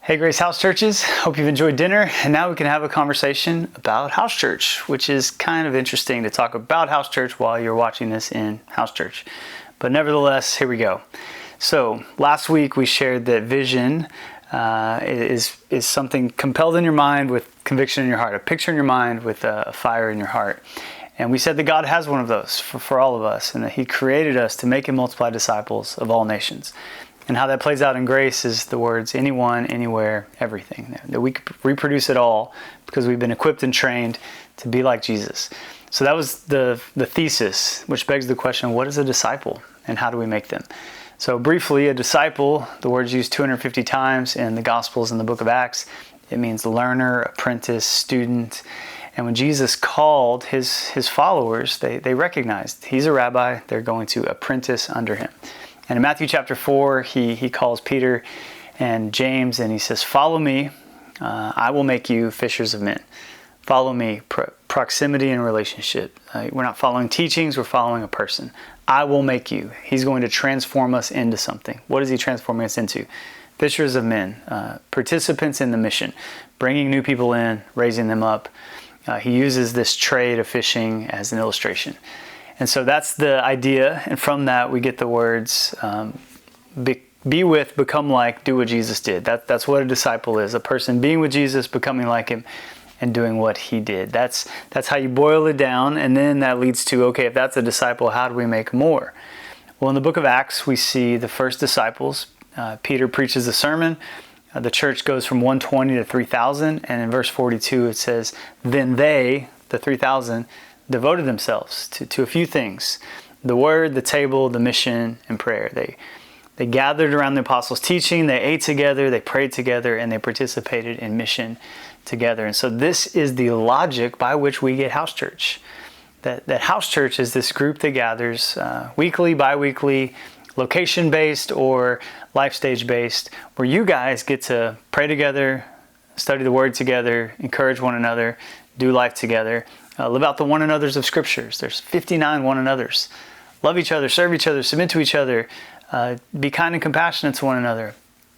Hey Grace House Churches, hope you've enjoyed dinner, and now we can have a conversation about house church, which is kind of interesting to talk about house church while you're watching this in house church. But nevertheless, here we go. So last week we shared that vision is something compelled in your mind with conviction in your heart, a picture in your mind with a fire in your heart. And we said that God has one of those for all of us, and that He created us to make and multiply disciples of all nations. And how that plays out in grace is the words anyone, anywhere, everything. That we could reproduce it all because we've been equipped and trained to be like Jesus. So that was the thesis, which begs the question, what is a disciple and how do we make them? So briefly, a disciple, the word's used 250 times in the Gospels and the book of Acts. It means learner, apprentice, student. And when Jesus called his followers, they recognized he's a rabbi, they're going to apprentice under him. And in Matthew chapter 4, he calls Peter and James and he says, follow me, I will make you fishers of men. Follow me, proximity and relationship. We're not following teachings, we're following a person. I will make you. He's going to transform us into something. What is he transforming us into? Fishers of men, participants in the mission, bringing new people in, raising them up. He uses this trade of fishing as an illustration. And so that's the idea, and from that we get the words, be with, become like, do what Jesus did. That's what a disciple is, a person being with Jesus, becoming like him, and doing what he did. That's how you boil it down, and then that leads to, okay, if that's a disciple, how do we make more? Well, in the book of Acts, we see the first disciples. Peter preaches a sermon. The church goes from 120 to 3,000, and in verse 42 it says, then they, the 3,000, devoted themselves to a few things: the word, the table, the mission, and prayer. They gathered around the apostles' teaching, they ate together, they prayed together, and they participated in mission together. And so this is the logic by which we get house church. That house church is this group that gathers weekly, bi-weekly, location-based or life stage-based, where you guys get to pray together, study the word together, encourage one another, do life together. Live out the one another's of scriptures. There's 59 one another's. Love each other, serve each other, submit to each other, be kind and compassionate to one another.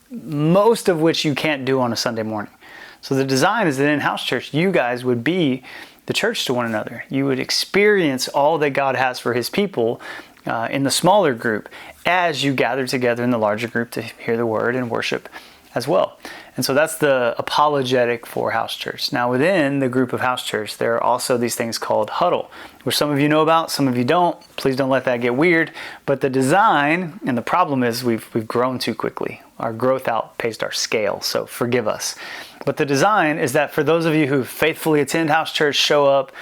Most of which you can't do on a Sunday morning. So the design is that in house church, you guys would be the church to one another. You would experience all that God has for his people in the smaller group as you gather together in the larger group to hear the word and worship as well. And so that's the apologetic for house church. Now within the group of house church, there are also these things called huddle, which some of you know about, some of you don't. Please don't let that get weird. But the design, and the problem is we've grown too quickly. Our growth outpaced our scale, so forgive us. But the design is that for those of you who faithfully attend house church, show up,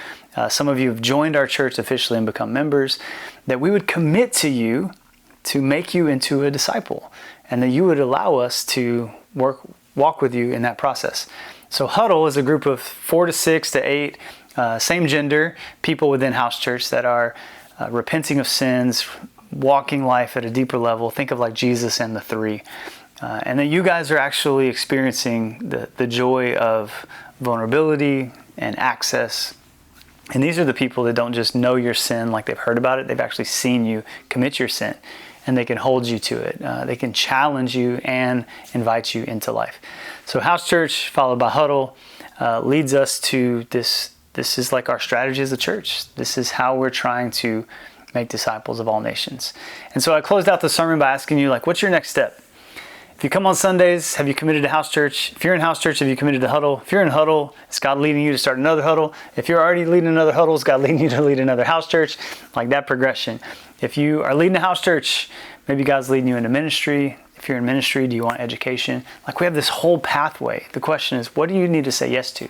some of you have joined our church officially and become members, that we would commit to you to make you into a disciple, and that you would allow us to walk with you in that process. So huddle is a group of 4 to 6 to 8 same gender people within house church that are repenting of sins, walking life at a deeper level. Think of like Jesus and the three. And then you guys are actually experiencing the joy of vulnerability and access. And these are the people that don't just know your sin like they've heard about it. They've actually seen you commit your sin. And they can hold you to it. They can challenge you and invite you into life. So house church followed by huddle leads us to this. This is like our strategy as a church. This is how we're trying to make disciples of all nations. And so I closed out the sermon by asking you, what's your next step? If you come on Sundays, have you committed to house church? If you're in house church, have you committed to huddle? If you're in huddle, is God leading you to start another huddle? If you're already leading another huddle, is God leading you to lead another house church? Like that progression. If you are leading a house church, maybe God's leading you into ministry. If you're in ministry, do you want education? We have this whole pathway. The question is, what do you need to say yes to?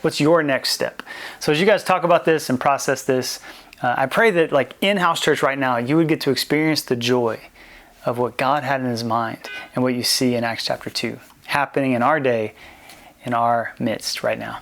What's your next step? So as you guys talk about this and process this, I pray that in house church right now, you would get to experience the joy of what God had in his mind and what you see in Acts chapter 2 happening in our day, in our midst right now.